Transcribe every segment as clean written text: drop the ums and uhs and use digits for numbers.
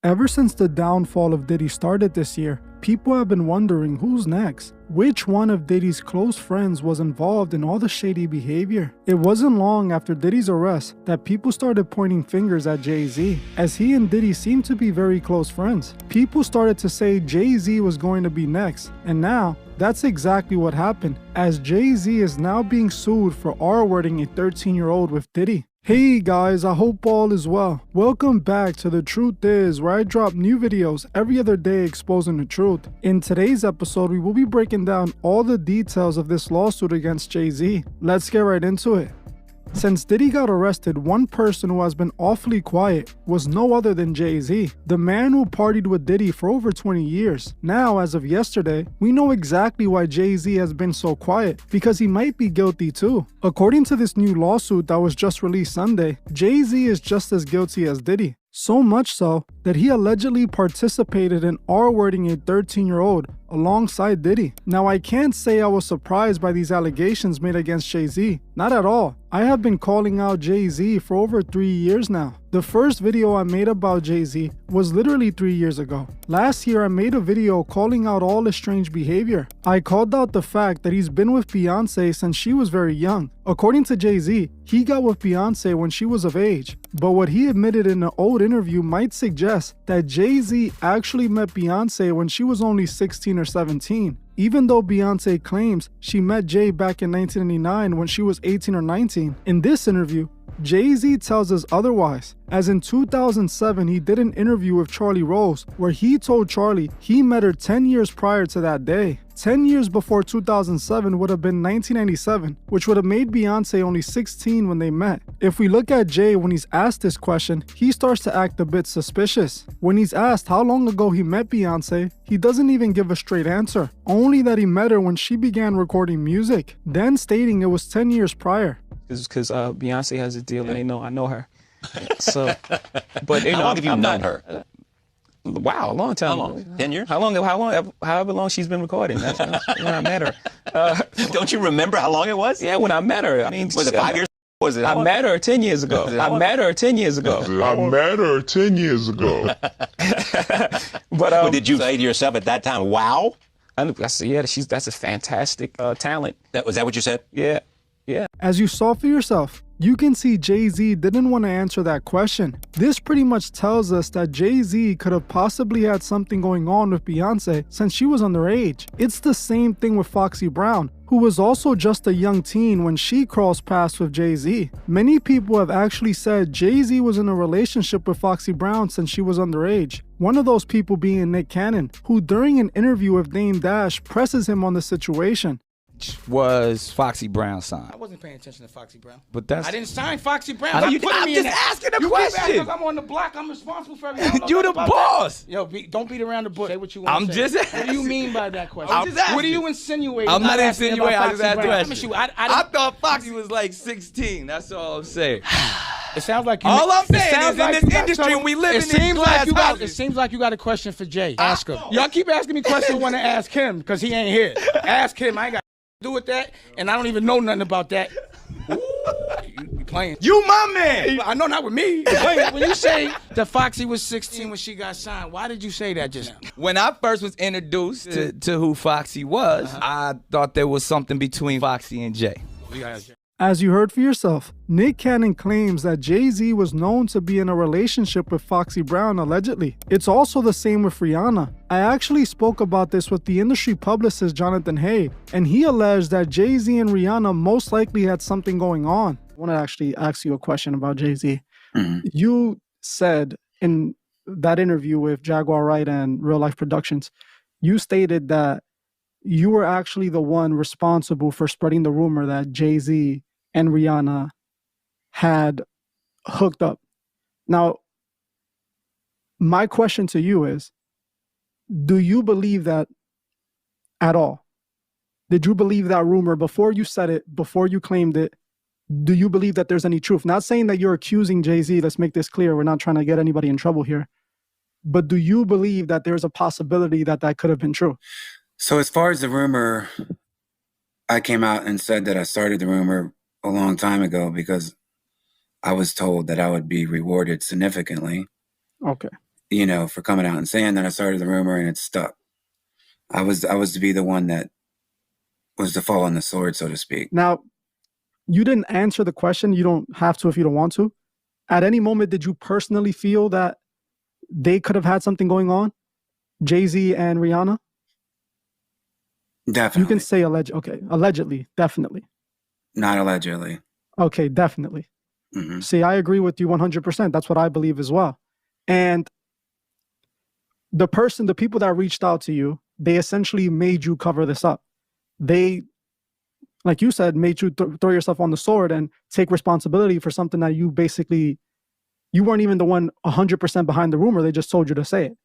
Ever since the downfall of Diddy started this year, people have been wondering who's next. Which one of Diddy's close friends was involved in all the shady behavior? It wasn't long after Diddy's arrest that people started pointing fingers at Jay-Z, as he and Diddy seemed to be very close friends. People started to say Jay-Z was going to be next, and now that's exactly what happened, as Jay-Z is now being sued for R-wording a 13-year-old with Diddy. Hey guys, I hope all is well. Welcome back to The Truth Is, where I drop new videos every other day exposing the truth. In today's episode, we will be breaking down all the details of this lawsuit against Jay-Z. Let's get right into it. Since Diddy got arrested, one person who has been awfully quiet was no other than Jay-Z, the man who partied with Diddy for over 20 years. Now, as of yesterday, we know exactly why Jay-Z has been so quiet, because he might be guilty too. According to this new lawsuit that was just released Sunday, Jay-Z is just as guilty as Diddy. So much so that he allegedly participated in R-wording a 13-year-old alongside Diddy. Now, I can't say I was surprised by these allegations made against Jay-Z. Not at all. I have been calling out Jay-Z for over 3 years now. The first video I made about Jay-Z was literally 3 years ago. Last year, I made a video calling out all his strange behavior. I called out the fact that he's been with Beyonce since she was very young. According to Jay-Z, he got with Beyonce when she was of age. But what he admitted in an old interview might suggest that Jay-Z actually met Beyonce when she was only 16 or 17. Even though Beyonce claims she met Jay back in 1999 when she was 18 or 19. In this interview, Jay-Z tells us otherwise, as in 2007 he did an interview with Charlie Rose where he told Charlie he met her 10 years prior to that day. 10 years before 2007 would have been 1997, which would have made Beyonce only 16 when they met. If we look at Jay when he's asked this question, he starts to act a bit suspicious. When he's asked how long ago he met Beyonce, he doesn't even give a straight answer, only that he met her when she began recording music, then stating it was 10 years prior. It's because Beyonce has a deal and they know I know her. So, but how long have you known her? Wow, a long time. How long? 10 years? However long she's been recording. That's when I met her. Don't you remember how long it was? Yeah, when I met her. I mean, was it 5 years? Was it? I met her 10 years ago. I met her 10 years ago. But did you say to yourself at that time, "Wow"? I said, yeah, that's a fantastic talent. Was that what you said? Yeah. Yeah. As you saw for yourself, you can see Jay-Z didn't want to answer that question. This pretty much tells us that Jay-Z could have possibly had something going on with Beyonce since she was underage. It's the same thing with Foxy Brown, who was also just a young teen when she crossed paths with Jay-Z. Many people have actually said Jay-Z was in a relationship with Foxy Brown since she was underage. One of those people being Nick Cannon, who during an interview with Dame Dash presses him on the situation. Was Foxy Brown signed? I wasn't paying attention to Foxy Brown. But that's I didn't sign Foxy Brown. I'm You putting me in just that. asking a You keep question. asking 'cause I'm on the block. I'm responsible for everything. You the boss. Yo, don't beat around the bush. Say what you want I'm to say. just What do you mean by that question? I'm just asking. What are you insinuating? I'm not asking insinuating. about I just Foxy asked a Brown. question. I I thought Foxy was like 16. That's all I'm saying. It sounds like you. All I'm it saying sounds is like in you this got industry, trouble. we live It in these seems glass like you got. houses. It seems like you got a question for Jay. Ask him. Y'all keep asking me questions. Want to ask him because he ain't here. Ask him. I ain't got to do with that, and I don't even know nothing about that. You playing? You my man. I know not with me. You playing. When you say that Foxy was 16 when she got signed, why did you say that just now? When I first was introduced to who Foxy was, I thought there was something between Foxy and Jay. As you heard for yourself, Nick Cannon claims that Jay-Z was known to be in a relationship with Foxy Brown allegedly. It's also the same with Rihanna. I actually spoke about this with the industry publicist Jonathan Hay, and he alleged that Jay-Z and Rihanna most likely had something going on. I want to actually ask you a question about Jay-Z. You said in that interview with Jaguar Wright and Real Life Productions, you stated that you were actually the one responsible for spreading the rumor that Jay-Z and Rihanna had hooked up. Now, my question to you is, do you believe that at all? Did you believe that rumor before you said it, before you claimed it? Do you believe that there's any truth? Not saying that you're accusing Jay-Z, let's make this clear. We're not trying to get anybody in trouble here. But do you believe that there's a possibility that that could have been true? So as far as the rumor, I came out and said that I started the rumor a long time ago because I was told that I would be rewarded significantly. Okay. for coming out and saying that I started the rumor, and it stuck. I was to be the one that was to fall on the sword, so to speak. Now, you didn't answer the question. You don't have to if you don't want to. At any moment, did you personally feel that they could have had something going on? Jay-Z and Rihanna? Definitely. You can say okay, allegedly, definitely. Not allegedly. Okay, definitely. Hmm. See, I agree with you 100%. That's what I believe as well. And the people that reached out to you, they essentially made you cover this up. They, like you said, made you throw yourself on the sword and take responsibility for something that you weren't even the one 100% behind the rumor. They just told you to say it.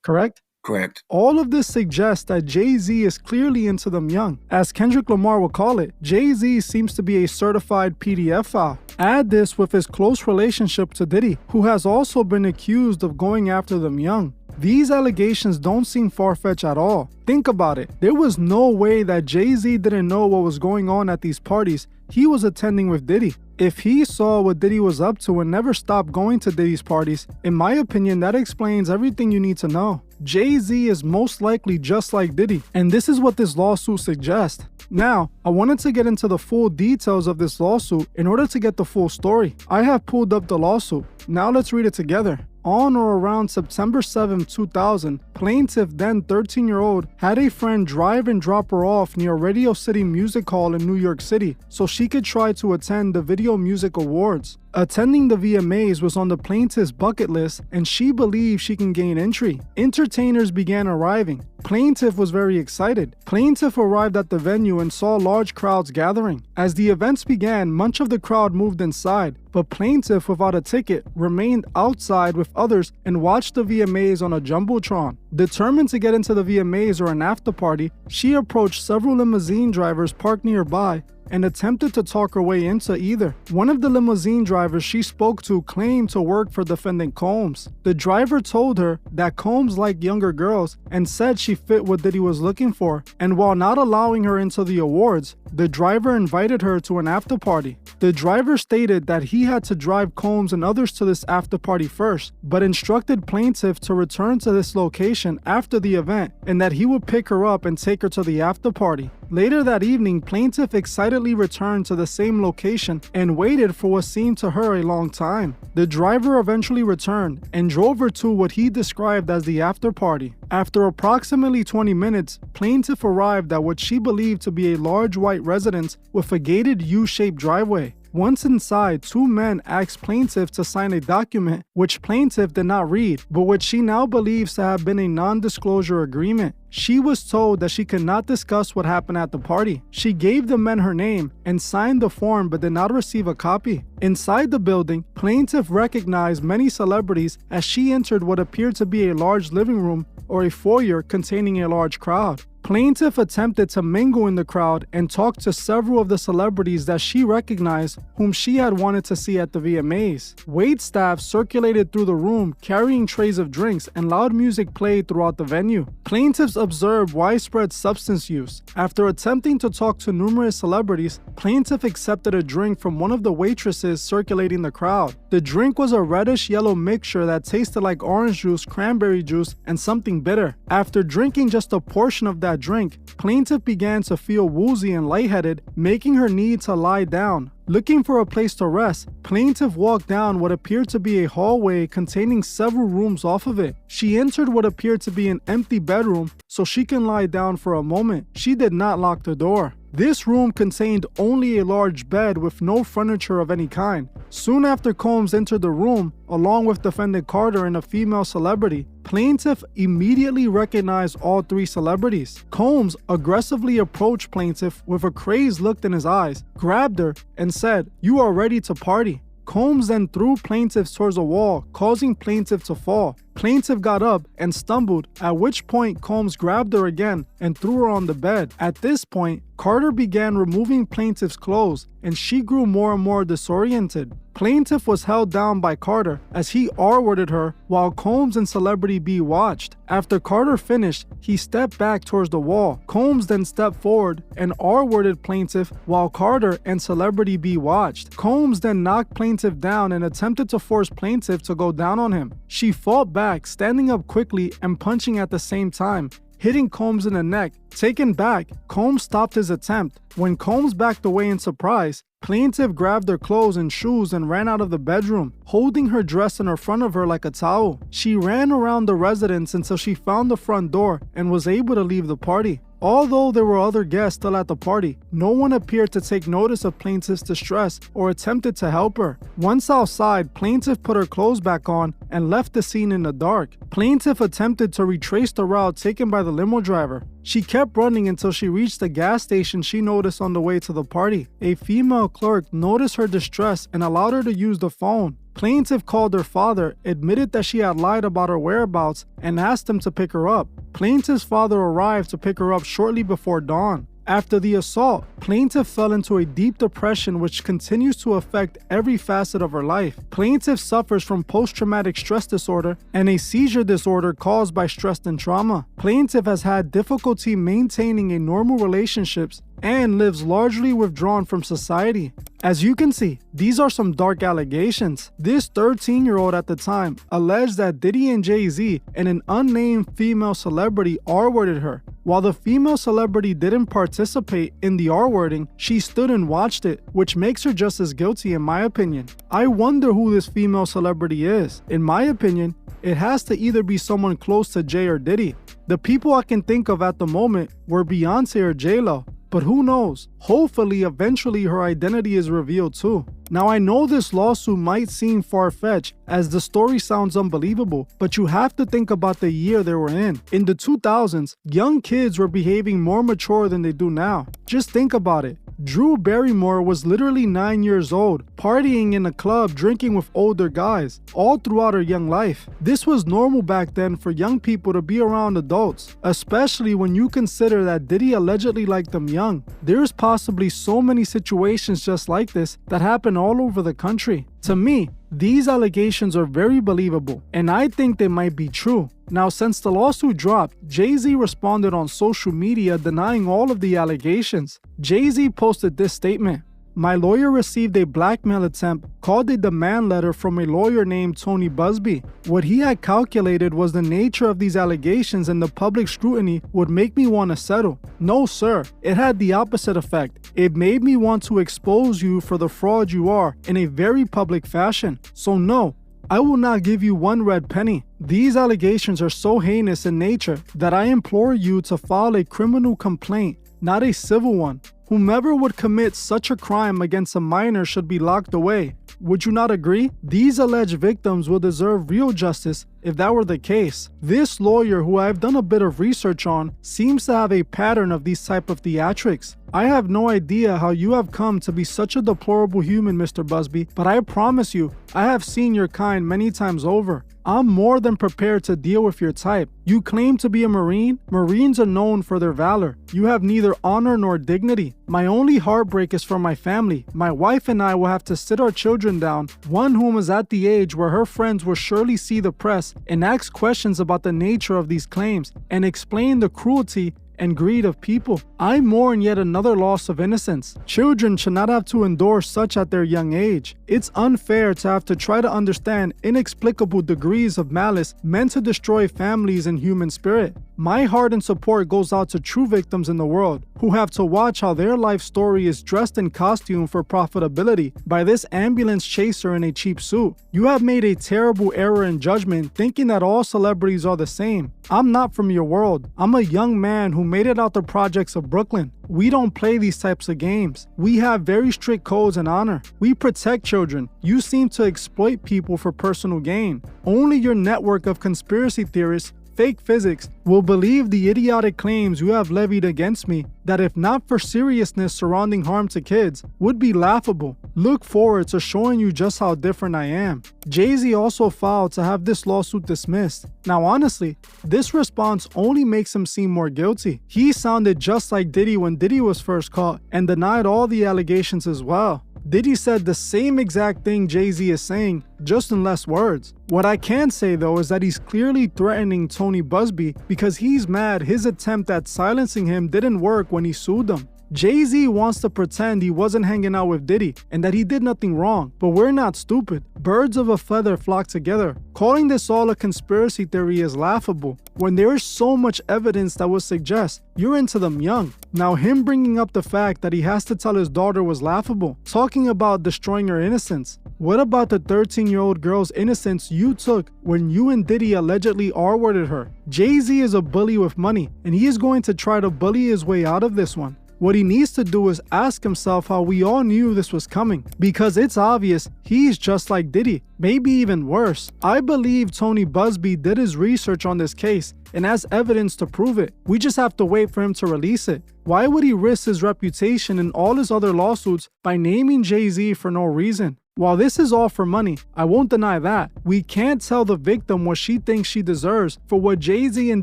Correct? Correct. All of this suggests that Jay-Z is clearly into them young. As Kendrick Lamar would call it, Jay-Z seems to be a certified PDF file. Add this with his close relationship to Diddy, who has also been accused of going after them young. These allegations don't seem far-fetched at all. Think about it. There was no way that Jay-Z didn't know what was going on at these parties he was attending with Diddy. If he saw what Diddy was up to and never stopped going to Diddy's parties, in my opinion, that explains everything you need to know. Jay-Z is most likely just like Diddy, and this is what this lawsuit suggests. Now, I wanted to get into the full details of this lawsuit in order to get the full story. I have pulled up the lawsuit. Now let's read it together. On or around September 7, 2000, plaintiff, then 13-year-old, had a friend drive and drop her off near Radio City Music Hall in New York City so she could try to attend the Video Music Awards. Attending the VMAs was on the plaintiff's bucket list, and she believed she can gain entry. Entertainers began arriving. Plaintiff was very excited. Plaintiff arrived at the venue and saw large crowds gathering. As the events began, much of the crowd moved inside, but plaintiff, without a ticket, remained outside with others and watched the VMAs on a jumbotron. Determined to get into the VMAs or an after party, she approached several limousine drivers parked nearby and attempted to talk her way into either. One of the limousine drivers she spoke to claimed to work for defendant Combs. The driver told her that Combs liked younger girls and said she fit what Diddy was looking for, and while not allowing her into the awards, the driver invited her to an after party. The driver stated that he had to drive Combs and others to this after party first, but instructed plaintiff to return to this location after the event and that he would pick her up and take her to the after party. Later that evening, plaintiff excitedly returned to the same location and waited for what seemed to her a long time. The driver eventually returned and drove her to what he described as the after party. After approximately 20 minutes, plaintiff arrived at what she believed to be a large white residence with a gated U-shaped driveway. Once inside, two men asked plaintiff to sign a document which plaintiff did not read, but which she now believes to have been a non-disclosure agreement. She was told that she could not discuss what happened at the party. She gave the men her name and signed the form but did not receive a copy. Inside the building, plaintiff recognized many celebrities as she entered what appeared to be a large living room or a foyer containing a large crowd. Plaintiff attempted to mingle in the crowd and talk to several of the celebrities that she recognized whom she had wanted to see at the VMAs. Wait staff circulated through the room carrying trays of drinks and loud music played throughout the venue. Plaintiffs observed widespread substance use. After attempting to talk to numerous celebrities, plaintiff accepted a drink from one of the waitresses circulating the crowd. The drink was a reddish yellow mixture that tasted like orange juice, cranberry juice, and something bitter. After drinking just a portion of that drink, plaintiff began to feel woozy and lightheaded, making her need to lie down. Looking for a place to rest, plaintiff walked down what appeared to be a hallway containing several rooms off of it. She entered what appeared to be an empty bedroom so she can lie down for a moment. She did not lock the door. This room contained only a large bed with no furniture of any kind. Soon after Combs entered the room, along with defendant Carter and a female celebrity, plaintiff immediately recognized all three celebrities. Combs aggressively approached plaintiff with a crazed look in his eyes, grabbed her, and said, "You are ready to party." Combs then threw plaintiff towards a wall, causing plaintiff to fall. Plaintiff got up and stumbled, at which point Combs grabbed her again and threw her on the bed. At this point, Carter began removing plaintiff's clothes, and she grew more and more disoriented. Plaintiff was held down by Carter as he R-worded her while Combs and Celebrity B watched. After Carter finished, he stepped back towards the wall. Combs then stepped forward and R-worded plaintiff while Carter and Celebrity B watched. Combs then knocked plaintiff down and attempted to force plaintiff to go down on him. She fought back, standing up quickly and punching at the same time, hitting Combs in the neck. Taken back, Combs stopped his attempt. When Combs backed away in surprise, plaintiff grabbed her clothes and shoes and ran out of the bedroom, holding her dress in front of her like a towel. She ran around the residence until she found the front door and was able to leave the party. Although there were other guests still at the party, no one appeared to take notice of plaintiff's distress or attempted to help her. Once outside, plaintiff put her clothes back on and left the scene in the dark. Plaintiff attempted to retrace the route taken by the limo driver. She kept running until she reached the gas station she noticed on the way to the party. A female clerk noticed her distress and allowed her to use the phone. Plaintiff called her father, admitted that she had lied about her whereabouts, and asked him to pick her up. Plaintiff's father arrived to pick her up shortly before dawn. After the assault, plaintiff fell into a deep depression which continues to affect every facet of her life. Plaintiff suffers from post-traumatic stress disorder and a seizure disorder caused by stress and trauma. Plaintiff has had difficulty maintaining a normal relationships and lives largely withdrawn from society. As you can see, these are some dark allegations. This 13-year-old at the time alleged that Diddy and Jay-Z and an unnamed female celebrity R-worded her. While the female celebrity didn't participate in the R-wording, she stood and watched it, which makes her just as guilty in my opinion. I wonder who this female celebrity is. In my opinion, it has to either be someone close to Jay or Diddy. The people I can think of at the moment were Beyonce or J-Lo. But who knows? Hopefully, eventually her identity is revealed too. Now I know this lawsuit might seem far-fetched as the story sounds unbelievable, but you have to think about the year they were in. In the 2000s, young kids were behaving more mature than they do now. Just think about it. Drew Barrymore was literally 9 years old, partying in a club, drinking with older guys, all throughout her young life. This was normal back then for young people to be around adults, especially when you consider that Diddy allegedly liked them young. There's possibly so many situations just like this that happen all over the country. To me, these allegations are very believable, and I think they might be true. Now, since the lawsuit dropped, Jay-Z responded on social media denying all of the allegations. Jay-Z posted this statement: "My lawyer received a blackmail attempt called a demand letter from a lawyer named Tony Busby. What he had calculated was the nature of these allegations and the public scrutiny would make me want to settle. No, sir, it had the opposite effect. It made me want to expose you for the fraud you are in a very public fashion. So no, I will not give you one red penny. These allegations are so heinous in nature that I implore you to file a criminal complaint, not a civil one. Whomever would commit such a crime against a minor should be locked away. Would you not agree? These alleged victims will deserve real justice if that were the case." This lawyer, who I've done a bit of research on, seems to have a pattern of these type of theatrics. I have no idea how you have come to be such a deplorable human, Mr. Busby, but I promise you, I have seen your kind many times over. I'm more than prepared to deal with your type. You claim to be a Marine? Marines are known for their valor. You have neither honor nor dignity. My only heartbreak is for my family. My wife and I will have to sit our children down, one whom is at the age where her friends will surely see the press and ask questions about the nature of these claims and explain the cruelty and greed of people. I mourn yet another loss of innocence. Children should not have to endure such at their young age. It's unfair to have to try to understand inexplicable degrees of malice meant to destroy families and human spirit. My heart and support goes out to true victims in the world who have to watch how their life story is dressed in costume for profitability by this ambulance chaser in a cheap suit. You have made a terrible error in judgment thinking that all celebrities are the same. I'm not from your world. I'm a young man who made it out the projects of Brooklyn. We don't play these types of games. We have very strict codes and honor. We protect children. You seem to exploit people for personal gain. Only your network of conspiracy theorists fake physics will believe the idiotic claims you have levied against me that, if not for seriousness surrounding harm to kids, would be laughable. Look forward to showing you just how different I am. Jay-Z also filed to have this lawsuit dismissed. Now honestly, this response only makes him seem more guilty. He sounded just like Diddy when Diddy was first caught and denied all the allegations as well. Diddy said the same exact thing Jay-Z is saying, just in less words. What I can say though is that he's clearly threatening Tony Busby because he's mad his attempt at silencing him didn't work when he sued him. Jay-Z wants to pretend he wasn't hanging out with Diddy and that he did nothing wrong, but we're not stupid. Birds of a feather flock together. Calling this all a conspiracy theory is laughable when there is so much evidence that would suggest you're into them young. Now him bringing up the fact that he has to tell his daughter was laughable, talking about destroying her innocence. What about the 13-year-old girl's innocence you took when you and Diddy allegedly R-worded her? Jay-Z is a bully with money and he is going to try to bully his way out of this one. What he needs to do is ask himself how we all knew this was coming, because it's obvious he's just like Diddy, maybe even worse. I believe Tony Busby did his research on this case and has evidence to prove it. We just have to wait for him to release it. Why would he risk his reputation in all his other lawsuits by naming Jay-Z for no reason? While this is all for money, I won't deny that. We can't tell the victim what she thinks she deserves for what Jay-Z and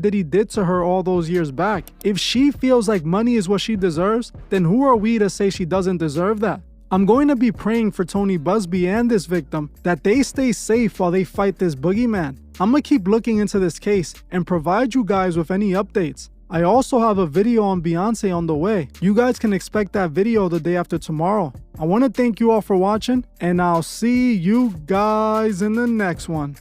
Diddy did to her all those years back. If she feels like money is what she deserves, then who are we to say she doesn't deserve that? I'm going to be praying for Tony Busby and this victim that they stay safe while they fight this boogeyman. I'm gonna keep looking into this case and provide you guys with any updates. I also have a video on Beyonce on the way. You guys can expect that video the day after tomorrow. I want to thank you all for watching, and I'll see you guys in the next one.